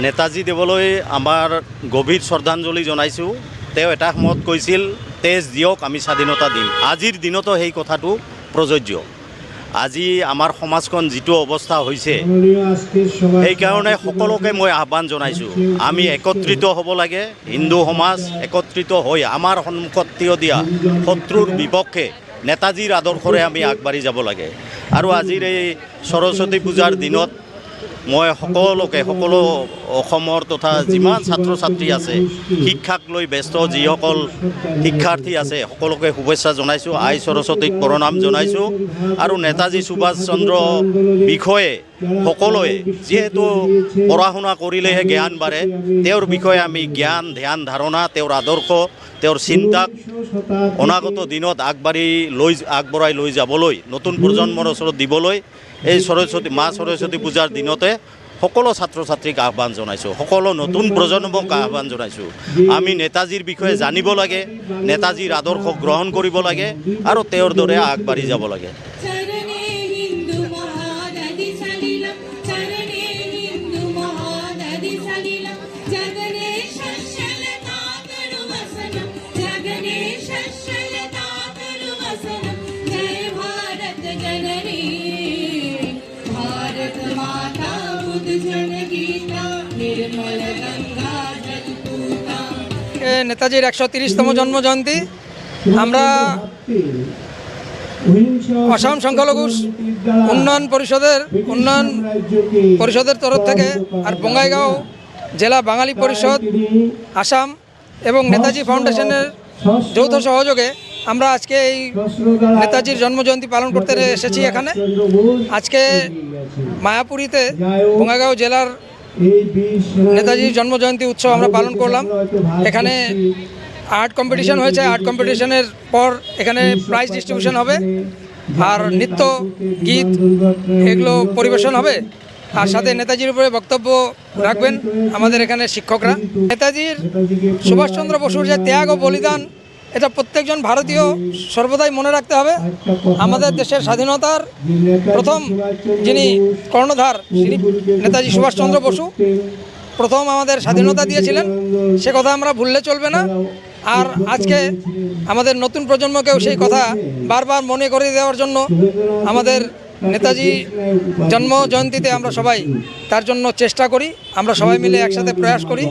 নেতাজী দেৱলৈ আমাৰ গভীৰ শ্ৰদ্ধাঞ্জলি জনাইছোঁ। তেওঁ এটা সময়ত কৈছিল, তেজ দিয়ক আমি স্বাধীনতা দিম। আজিৰ দিনতো সেই কথাটো প্ৰযোজ্য। আজি আমাৰ সমাজখন যিটো অৱস্থা হৈছে, সেইকাৰণে সকলোকে মই আহ্বান জনাইছোঁ, আমি একত্ৰিত হ'ব লাগে। হিন্দু সমাজ একত্ৰিত হৈ আমাৰ সন্মুখত থিয় দিয়া শত্ৰুৰ বিপক্ষে নেতাজীৰ আদৰ্শৰে আমি আগবাঢ়ি যাব লাগে। আৰু আজিৰ এই সৰস্বতী পূজাৰ দিনত মই সকলো অসমৰ তথা যিমান ছাত্ৰ ছাত্ৰী আছে, শিক্ষাক লৈ ব্যস্ত যিসকল শিক্ষাৰ্থী আছে, সকলোকে শুভেচ্ছা জনাইছোঁ। আই সৰস্বতীক প্ৰণাম জনাইছোঁ। আৰু নেতাজী সুভাষ চন্দ্ৰ বিষয়ে সকলোৱে, যিহেতু পঢ়া শুনা কৰিলেহে জ্ঞান বাঢ়ে, তেওঁৰ বিষয়ে আমি জ্ঞান ধ্যান ধাৰণা, তেওঁৰ আদৰ্শ, তেওঁৰ চিন্তাক অনাগত দিনত আগবঢ়াই লৈ যাবলৈ, নতুন প্ৰজন্মৰ ওচৰত দিবলৈ এই মা সৰস্বতী পূজাৰ দিনতে সকলো ছাত্ৰ ছাত্ৰীক আহ্বান জনাইছোঁ, সকলো নতুন প্ৰজন্মক আহ্বান জনাইছোঁ। আমি নেতাজীৰ বিষয়ে জানিব লাগে, নেতাজীৰ আদৰ্শ গ্ৰহণ কৰিব লাগে আৰু তেওঁৰ দৰে আগবাঢ়ি যাব লাগে। নেতাজির 130তম জন্মজয়ন্তী আমরা আসাম সংখ্যালঘু উন্নয়ন পরিষদের তরফ থেকে আর বঙ্গাইগাঁও জেলা বাঙালি পরিষদ আসাম এবং নেতাজি ফাউন্ডেশনের যৌথ সহযোগে আমরা আজকে এই নেতাজির জন্মজয়ন্তী পালন করতে এসেছি। এখানে আজকে মায়াপুরীতে বঙ্গাইগাঁও জেলার নেতাজির জন্মজয়ন্তী উৎসব আমরা পালন করলাম। এখানে আর্ট কম্পিটিশন হয়েছে, আর্ট কম্পিটিশনের পর এখানে প্রাইজ ডিস্ট্রিবিউশন হবে আর নৃত্য গীত এগুলো পরিবেশন হবে। আর সাথে নেতাজির উপরে বক্তব্য রাখবেন আমাদের এখানে শিক্ষকরা। নেতাজির সুভাষচন্দ্র বসুর যে ত্যাগ ও বলিদান, এটা প্রত্যেকজন ভারতীয় সর্বদাই মনে রাখতে হবে। আমাদের দেশের স্বাধীনতার প্রথম যিনি কর্ণধার, তিনি নেতাজি সুভাষচন্দ্র বসু প্রথম আমাদের স্বাধীনতা দিয়েছিলেন, সে কথা আমরা ভুললে চলবে না। আর আজকে আমাদের নতুন প্রজন্মকেও সেই কথা বারবার মনে করে দেওয়ার জন্য আমাদের নেতাজি জন্ম জয়ন্তীতে আমরা সবাই তার জন্য চেষ্টা করি, আমরা সবাই মিলে একসাথে প্রয়াস করি।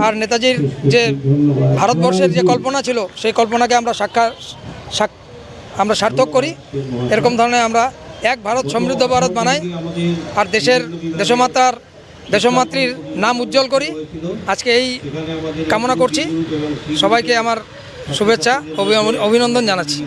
আর নেতাজির যে ভারতবর্ষের যে কল্পনা ছিল, সেই কল্পনাকে আমরা সার্থক করি। এরকম ধরনের আমরা এক ভারত সমৃদ্ধ ভারত বানাই আর দেশমাতৃর নাম উজ্জ্বল করি। আজকে এই কামনা করছি। সবাইকে আমার শুভেচ্ছা অভিনন্দন জানাচ্ছি।